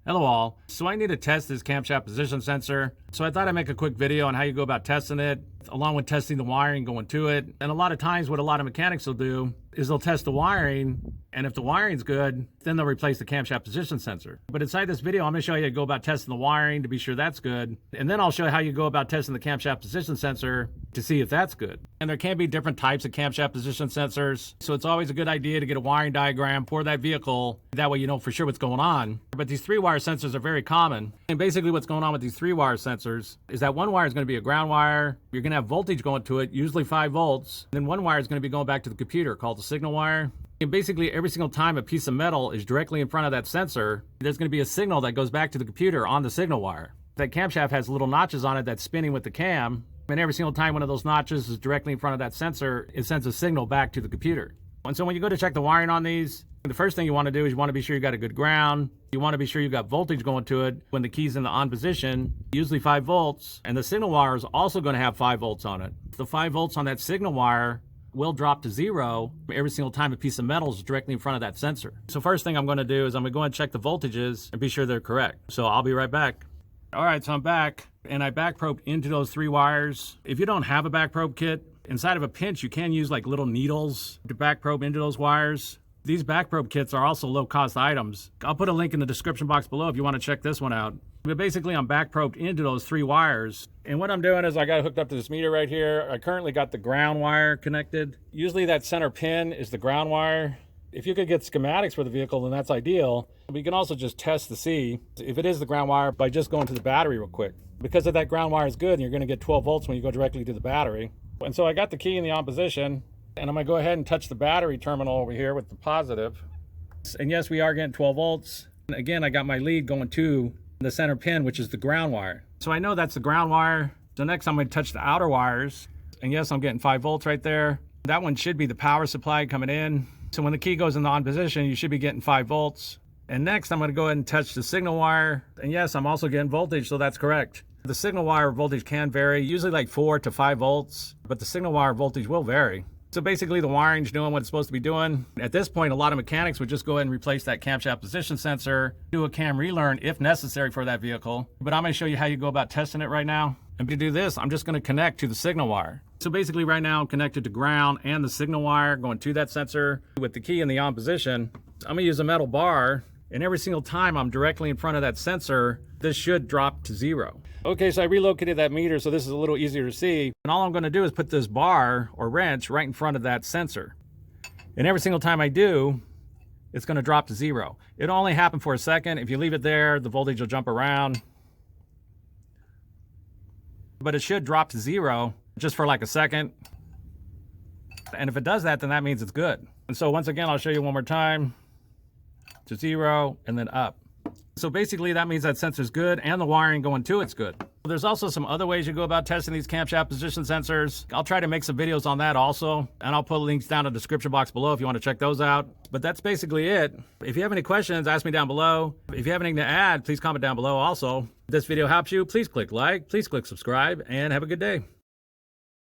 Hello all. So I need to test this camshaft position sensor. So I thought I'd make a quick video on how you go about testing it, along with testing the wiring going to it. And a lot of times what a lot of mechanics will do is they'll test the wiring, and if the wiring's good, then they'll replace the camshaft position sensor. But inside this video, I'm gonna show you how to go about testing the wiring to be sure that's good. And then I'll show you how you go about testing the camshaft position sensor to see if that's good. And there can be different types of camshaft position sensors. So it's always a good idea to get a wiring diagram for that vehicle. That way you know for sure what's going on. But these 3-wire sensors are very common. And basically what's going on with these 3-wire sensors is that one wire is gonna be a ground wire. You're gonna have voltage going to it, usually 5 volts. And then one wire is gonna be going back to the computer called the signal wire. And basically every single time a piece of metal is directly in front of that sensor, there's going to be a signal that goes back to the computer on the signal wire. That camshaft has little notches on it that's spinning with the cam, and every single time one of those notches is directly in front of that sensor, it sends a signal back to the computer. And so when you go to check the wiring on these, the first thing you want to do is you want to be sure you got a good ground. You want to be sure you got voltage going to it when the key's in the on position, usually 5 volts, and the signal wire is also going to have 5 volts on it. The 5 volts on that signal wire will drop to 0 every single time a piece of metal is directly in front of that sensor. So first thing I'm going to do is I'm going to go and check the voltages and be sure they're correct. So I'll be right back. All right, so I'm back, and I back probed into those 3 wires. If you don't have a back probe kit, inside of a pinch you can use like little needles to back probe into those wires. These back probe kits are also low-cost items. I'll put a link in the description box below if you want to check this one out. But basically I'm back probed into those 3 wires. And what I'm doing is I got it hooked up to this meter right here. I currently got the ground wire connected. Usually that center pin is the ground wire. If you could get schematics for the vehicle, then that's ideal. We can also just test to see if it is the ground wire by just going to the battery real quick. Because if that ground wire is good, and you're going to get 12 volts when you go directly to the battery. And so I got the key in the on position, and I'm going to go ahead and touch the battery terminal over here with the positive. And yes, we are getting 12 volts. And again, I got my lead going to the center pin, which is the ground wire. So I know that's the ground wire. So next I'm going to touch the outer wires. And yes, I'm getting 5 volts right there. That one should be the power supply coming in. So when the key goes in the on position, you should be getting 5 volts. And next I'm going to go ahead and touch the signal wire. And yes, I'm also getting voltage, so that's correct. The signal wire voltage can vary, usually like 4 to 5 volts, but the signal wire voltage will vary. So basically the wiring's doing what it's supposed to be doing. At this point, a lot of mechanics would just go ahead and replace that camshaft position sensor, do a cam relearn if necessary for that vehicle. But I'm gonna show you how you go about testing it right now. And to do this, I'm just gonna connect to the signal wire. So basically right now I'm connected to ground and the signal wire going to that sensor with the key in the on position. I'm gonna use a metal bar, and every single time I'm directly in front of that sensor, this should drop to 0. Okay, so I relocated that meter so this is a little easier to see. And all I'm gonna do is put this bar or wrench right in front of that sensor. And every single time I do, it's gonna drop to 0. It'll only happen for a second. If you leave it there, the voltage will jump around. But it should drop to 0 just for like a second. And if it does that, then that means it's good. And so once again, I'll show you one more time. To 0 and then up. So basically that means that sensor's good and the wiring going to it's good. There's also some other ways you go about testing these camshaft position sensors. I'll try to make some videos on that also, and I'll put links down in the description box below if you want to check those out. But that's basically it. If you have any questions, ask me down below. If you have anything to add, please comment down below also. If this video helps you, please click like, please click subscribe, and have a good day.